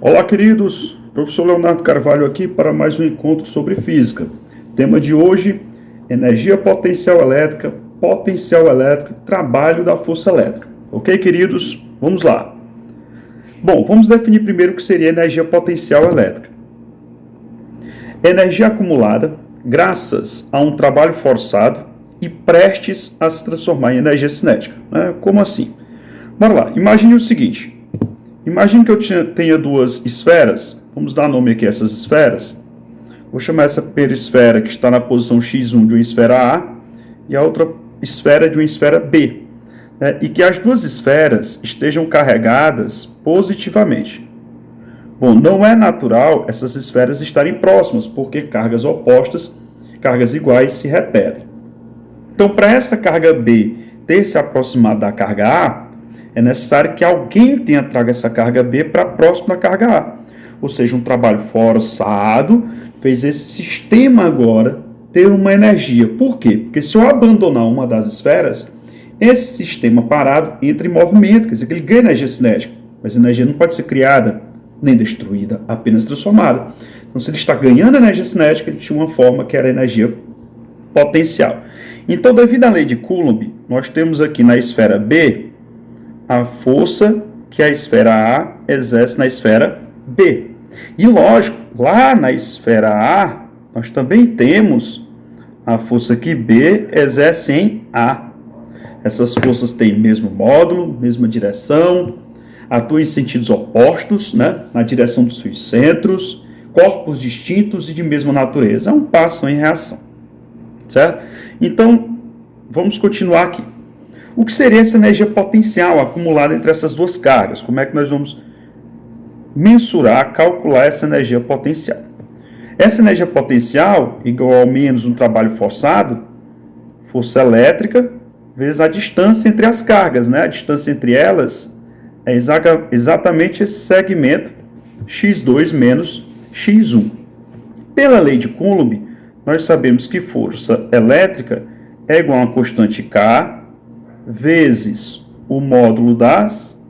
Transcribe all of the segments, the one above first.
Olá, queridos. Professor Leonardo Carvalho aqui para mais um encontro sobre física. Tema de hoje, energia potencial elétrica, trabalho da força elétrica. Ok, queridos? Vamos lá. Bom, vamos definir primeiro o que seria energia potencial elétrica. Energia acumulada graças a um trabalho forçado e prestes a se transformar em energia cinética. Como assim? Bora lá. Imagine o seguinte. Imagine que eu tenha duas esferas. Vamos dar nome aqui a essas esferas. Vou chamar essa perisfera que está na posição x1 de uma esfera A e a outra esfera de uma esfera B. E que as duas esferas estejam carregadas positivamente. Bom, não é natural essas esferas estarem próximas, porque cargas opostas, cargas iguais, se repelem. Então, para essa carga B ter se aproximado da carga A, é necessário que alguém tenha trago essa carga B para próximo da carga A. Ou seja, um trabalho forçado fez esse sistema agora ter uma energia. Por quê? Porque se eu abandonar uma das esferas, esse sistema parado entra em movimento, quer dizer que ele ganha energia cinética. Mas a energia não pode ser criada nem destruída, apenas transformada. Então, se ele está ganhando energia cinética, ele tinha uma forma que era energia potencial. Então, devido à lei de Coulomb, nós temos aqui na esfera B a força que a esfera A exerce na esfera B. E lógico, lá na esfera A, nós também temos a força que B exerce em A. Essas forças têm mesmo módulo, mesma direção, atuam em sentidos opostos, na direção dos seus centros, corpos distintos e de mesma natureza. É um passo em reação. Certo? Então, vamos continuar aqui. O que seria essa energia potencial acumulada entre essas duas cargas? Como é que nós vamos mensurar, calcular essa energia potencial? Essa energia potencial, igual ao menos um trabalho forçado, força elétrica, vezes a distância entre as cargas, A distância entre elas é exatamente esse segmento x2 menos x1. Pela lei de Coulomb, nós sabemos que força elétrica é igual a uma constante K vezes o módulo das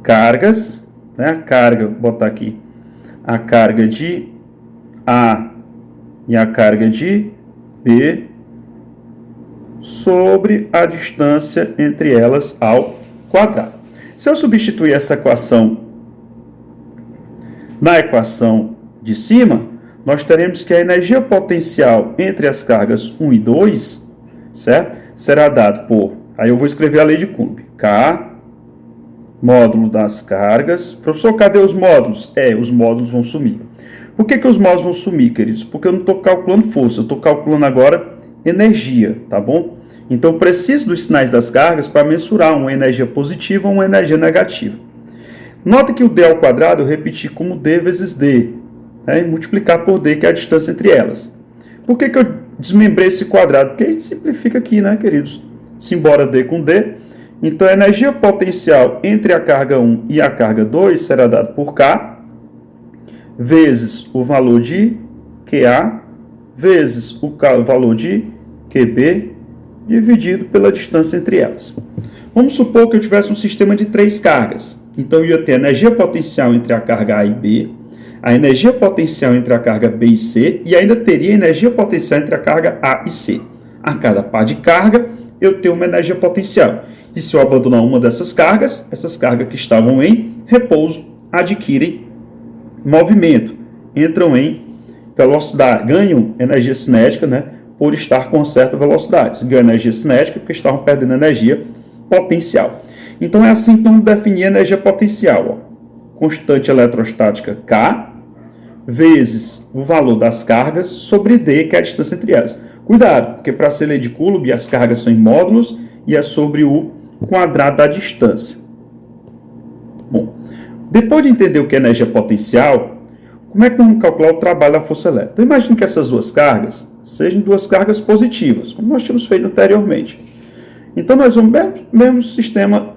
cargas, a carga, vou botar aqui, a carga de A e a carga de B sobre a distância entre elas ao quadrado. Se eu substituir essa equação na equação de cima, nós teremos que a energia potencial entre as cargas 1 e 2, certo? Será dado por, aí eu vou escrever a lei de Coulomb, K, módulo das cargas. Professor, cadê os módulos? Os módulos vão sumir. Por que os módulos vão sumir, queridos? Porque eu não estou calculando força, eu estou calculando agora energia, tá bom? Então, eu preciso dos sinais das cargas para mensurar uma energia positiva ou uma energia negativa. Nota que o D ao quadrado eu repeti como D vezes D, e multiplicar por D, que é a distância entre elas. Por que eu desmembrei esse quadrado? Porque a gente simplifica aqui, queridos? Simbora D com D. Então, a energia potencial entre a carga 1 e a carga 2 será dada por K, vezes o valor de QA, vezes o valor de QB, dividido pela distância entre elas. Vamos supor que eu tivesse um sistema de 3 cargas. Então, eu ia ter a energia potencial entre a carga A e B, a energia potencial entre a carga B e C, e ainda teria energia potencial entre a carga A e C. A cada par de carga, eu tenho uma energia potencial. E se eu abandonar uma dessas cargas, essas cargas que estavam em repouso adquirem movimento, entram em velocidade, ganham energia cinética, por estar com certa velocidade. Ganham energia cinética porque estavam perdendo energia potencial. Então, é assim que vamos definir a energia potencial. Constante eletrostática K, vezes o valor das cargas sobre D, que é a distância entre elas. Cuidado, porque para ser lei de Coulomb, as cargas são em módulos e é sobre o quadrado da distância. Bom, depois de entender o que é energia potencial, como é que vamos calcular o trabalho da força elétrica? Então, imagine que essas duas cargas sejam duas cargas positivas, como nós tínhamos feito anteriormente. Então, nós vamos mesmo sistema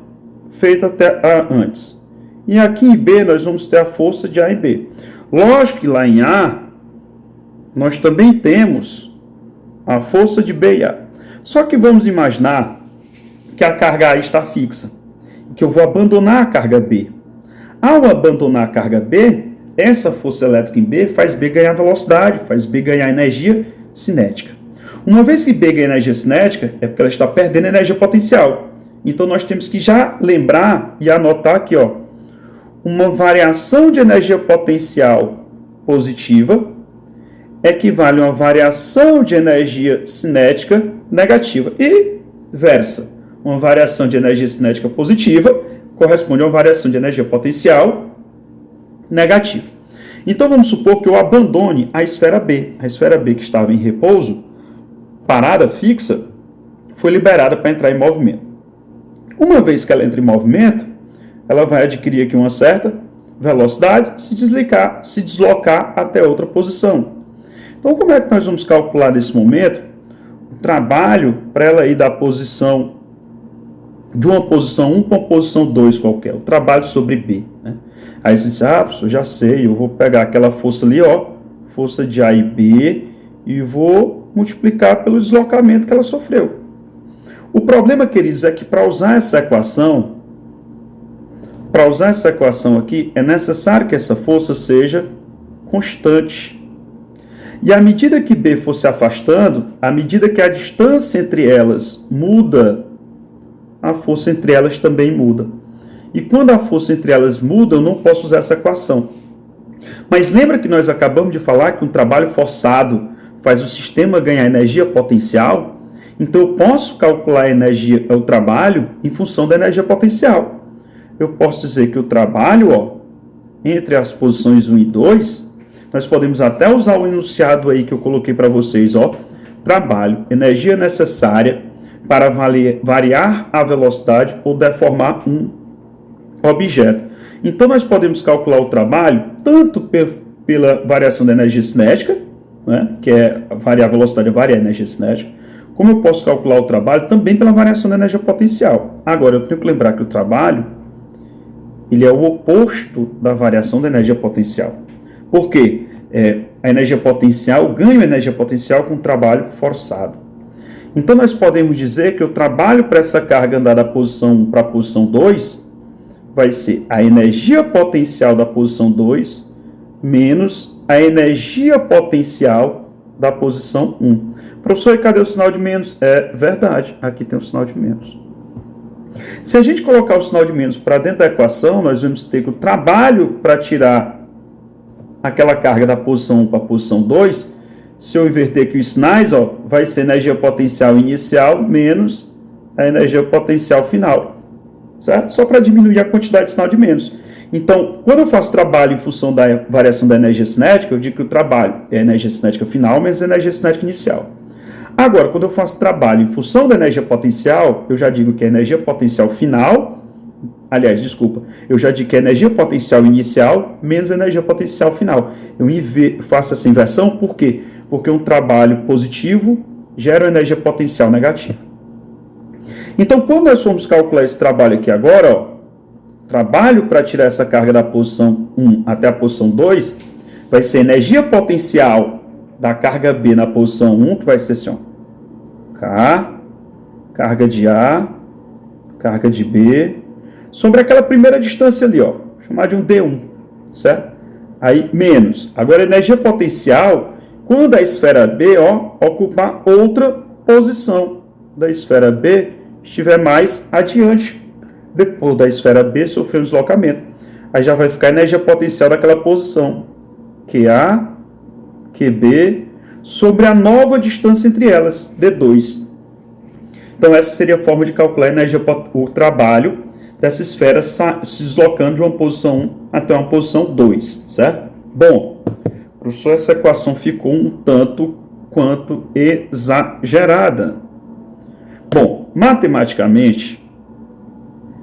feito até antes. E aqui em B, nós vamos ter a força de A e B. Lógico que lá em A, nós também temos a força de B e A. Só que vamos imaginar que a carga A está fixa, que eu vou abandonar a carga B. ao abandonar a carga B, essa força elétrica em B faz B ganhar velocidade, faz B ganhar energia cinética. Uma vez que B ganha energia cinética, é porque ela está perdendo energia potencial. Então nós temos que já lembrar e anotar aqui, ó, uma variação de energia potencial positiva equivale a uma variação de energia cinética negativa e versa. Uma variação de energia cinética positiva corresponde a uma variação de energia potencial negativa. Então vamos supor que eu abandone a esfera B. A esfera B que estava em repouso, parada, fixa, foi liberada para entrar em movimento. Uma vez que ela entra em movimento, ela vai adquirir aqui uma certa velocidade, se deslocar até outra posição. Então, como é que nós vamos calcular nesse momento o trabalho para ela ir da posição de uma posição 1 para uma posição 2 qualquer, o trabalho sobre B, né? Aí você diz, professor, já sei, eu vou pegar aquela força ali, ó, força de A e B, e vou multiplicar pelo deslocamento que ela sofreu. O problema, queridos, é que para usar essa equação aqui, é necessário que essa força seja constante. E à medida que B for se afastando, à medida que a distância entre elas muda, a força entre elas também muda. E quando a força entre elas muda, eu não posso usar essa equação. Mas lembra que nós acabamos de falar que um trabalho forçado faz o sistema ganhar energia potencial? Então eu posso calcular o trabalho em função da energia potencial. Eu posso dizer que o trabalho, ó, entre as posições 1 e 2, nós podemos até usar o enunciado aí que eu coloquei para vocês, ó, trabalho, energia necessária para variar a velocidade ou deformar um objeto. Então nós podemos calcular o trabalho tanto pela variação da energia cinética, né, que é variar a velocidade, variar a energia cinética, como eu posso calcular o trabalho também pela variação da energia potencial. Agora, eu tenho que lembrar que o trabalho ele é o oposto da variação da energia potencial. Por quê? A energia potencial, o ganho de energia potencial com o trabalho forçado. Então, nós podemos dizer que o trabalho para essa carga andar da posição 1 para a posição 2 vai ser a energia potencial da posição 2 menos a energia potencial da posição 1. Professor, e cadê o sinal de menos? É verdade, aqui tem o sinal de menos. Se a gente colocar o sinal de menos para dentro da equação, nós vamos ter que o trabalho para tirar aquela carga da posição 1 para a posição 2, se eu inverter aqui os sinais, ó, vai ser energia potencial inicial menos a energia potencial final, certo? Só para diminuir a quantidade de sinal de menos. Então, quando eu faço trabalho em função da variação da energia cinética, eu digo que o trabalho é a energia cinética final menos a energia cinética inicial. Agora, quando eu faço trabalho em função da energia potencial, eu já digo que a energia potencial final, eu já digo que a energia potencial inicial menos a energia potencial final. Eu faço essa inversão, por quê? Porque um trabalho positivo gera uma energia potencial negativa. Então, quando nós formos calcular esse trabalho aqui agora, ó, trabalho para tirar essa carga da posição 1 até a posição 2, vai ser energia potencial da carga B na posição 1, que vai ser assim, ó, K, carga de A, carga de B, sobre aquela primeira distância ali, ó, chamar de um D1, certo? Aí, menos. Agora, energia potencial, quando a esfera B, ó, ocupar outra posição da esfera B, estiver mais adiante, depois da esfera B sofrer um deslocamento. Aí já vai ficar a energia potencial daquela posição, QA, QB, sobre a nova distância entre elas, D2. Então, essa seria a forma de calcular a energia, o trabalho dessa esfera se deslocando de uma posição 1 até uma posição 2, certo? Bom, professor, essa equação ficou um tanto quanto exagerada. Bom, matematicamente,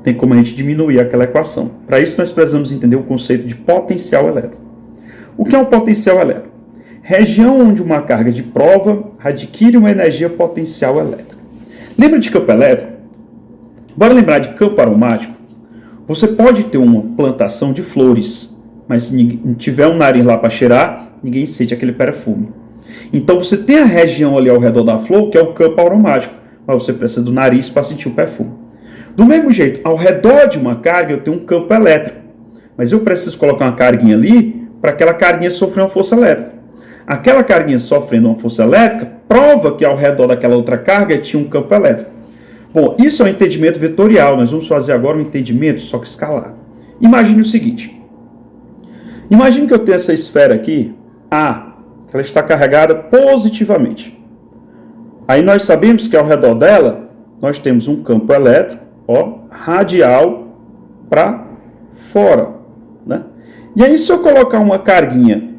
tem como a gente diminuir aquela equação. Para isso, nós precisamos entender o conceito de potencial elétrico. O que é um potencial elétrico? Região onde uma carga de prova adquire uma energia potencial elétrica. Lembra de campo elétrico? Bora lembrar de campo aromático? Você pode ter uma plantação de flores, mas se não tiver um nariz lá para cheirar, ninguém sente aquele perfume. Então você tem a região ali ao redor da flor, que é o campo aromático, mas você precisa do nariz para sentir o perfume. Do mesmo jeito, ao redor de uma carga eu tenho um campo elétrico. mas eu preciso colocar uma carguinha ali para aquela carguinha sofrer uma força elétrica. Aquela carguinha sofrendo uma força elétrica prova que ao redor daquela outra carga tinha um campo elétrico. Bom, isso é um entendimento vetorial. Nós vamos fazer agora um entendimento só que escalar. Imagine o seguinte. Imagine que eu tenho essa esfera aqui, A, ela está carregada positivamente. Aí nós sabemos que ao redor dela, nós temos um campo elétrico, radial para fora. Né? E aí se eu colocar uma carguinha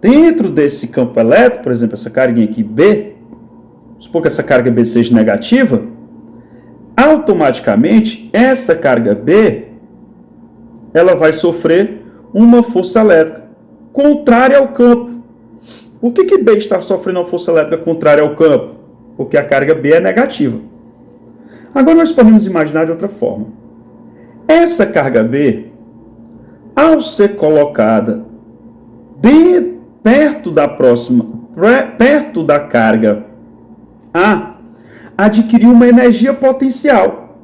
dentro desse campo elétrico, por exemplo, essa carguinha aqui B, supor que essa carga B seja negativa, automaticamente essa carga B, ela vai sofrer uma força elétrica contrária ao campo. Por que B está sofrendo uma força elétrica contrária ao campo? Porque a carga B é negativa. Agora nós podemos imaginar de outra forma. Essa carga B, ao ser colocada bem perto da carga A, adquiriu uma energia potencial.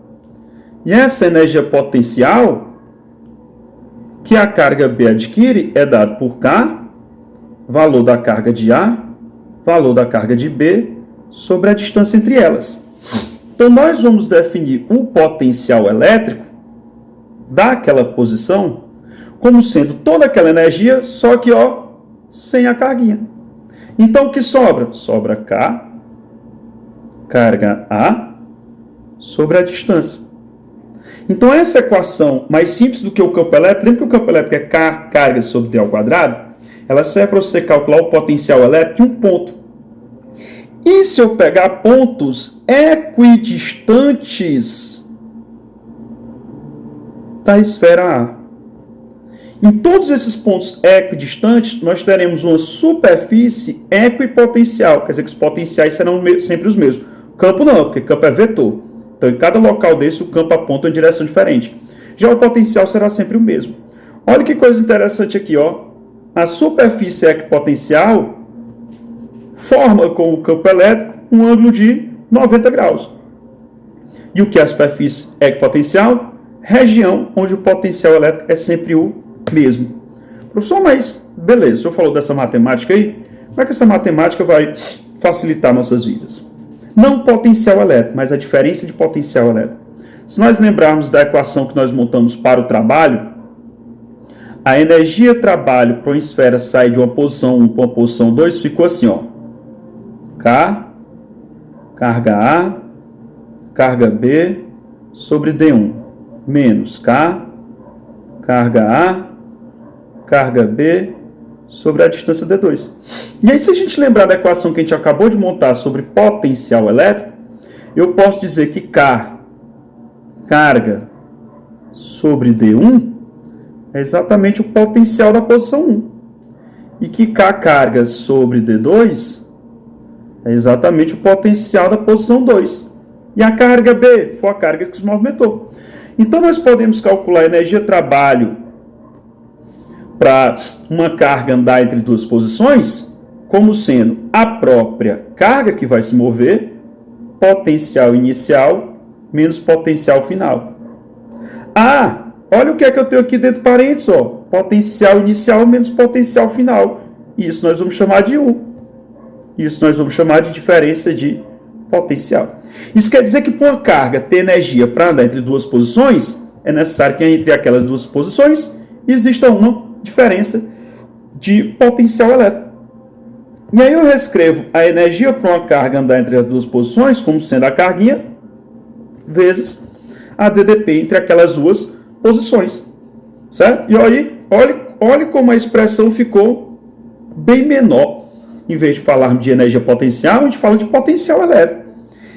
E essa energia potencial que a carga B adquire é dado por K, valor da carga de A, valor da carga de B, sobre a distância entre elas. Então, nós vamos definir o potencial elétrico daquela posição como sendo toda aquela energia, só que, sem a carguinha. Então, o que sobra? Sobra K, carga A, sobre a distância. Então, essa equação mais simples do que o campo elétrico, lembra que o campo elétrico é K, carga sobre D ao quadrado? Ela serve para você calcular o potencial elétrico de um ponto. E se eu pegar pontos equidistantes da esfera A? Em todos esses pontos equidistantes, nós teremos uma superfície equipotencial, quer dizer que os potenciais serão sempre os mesmos. Campo não, porque campo é vetor. Então, em cada local desse, o campo aponta em direção diferente. Já o potencial será sempre o mesmo. Olha que coisa interessante aqui, A superfície equipotencial forma com o campo elétrico um ângulo de 90 graus. E o que é a superfície equipotencial? Região onde o potencial elétrico é sempre o mesmo. Professor, mas beleza, o senhor falou dessa matemática aí? Como é que essa matemática vai facilitar nossas vidas? Não o potencial elétrico, mas a diferença de potencial elétrico. Se nós lembrarmos da equação que nós montamos para o trabalho, a energia trabalho para uma esfera sair de uma posição 1 para uma posição 2 ficou assim, K, carga A, carga B, sobre D1, menos K, carga A, carga B, sobre a distância D2. E aí, se a gente lembrar da equação que a gente acabou de montar sobre potencial elétrico, eu posso dizer que K, carga sobre D1, é exatamente o potencial da posição 1. E que K, carga sobre D2, é exatamente o potencial da posição 2. E a carga B foi a carga que se movimentou. Então, nós podemos calcular a energia trabalho para uma carga andar entre duas posições como sendo a própria carga que vai se mover, potencial inicial, menos potencial final. Olha o que é que eu tenho aqui dentro de parênteses, potencial inicial menos potencial final. Isso nós vamos chamar de U. Isso nós vamos chamar de diferença de potencial. Isso quer dizer que para uma carga ter energia para andar entre duas posições, é necessário que entre aquelas duas posições exista uma diferença de potencial elétrico. E aí eu reescrevo a energia para uma carga andar entre as duas posições como sendo a carguinha vezes a DDP entre aquelas duas posições. Certo? E aí, olhe como a expressão ficou bem menor. Em vez de falarmos de energia potencial, a gente fala de potencial elétrico.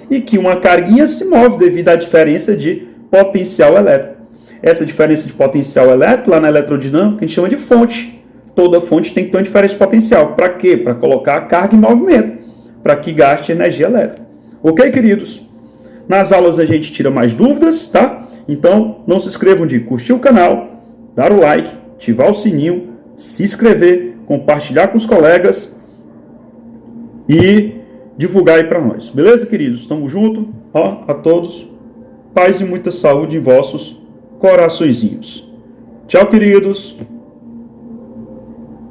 E que uma carguinha se move devido à diferença de potencial elétrico. Essa diferença de potencial elétrico, lá na eletrodinâmica, a gente chama de fonte. Toda fonte tem que ter uma diferença de potencial. Para quê? Para colocar a carga em movimento, para que gaste energia elétrica. Ok, queridos? Nas aulas a gente tira mais dúvidas, tá? Então, não se esqueçam de curtir o canal, dar o like, ativar o sininho, se inscrever, compartilhar com os colegas e divulgar aí para nós. Beleza, queridos? Tamo junto. A todos, paz e muita saúde em vossos coraçõezinhos. Tchau, queridos!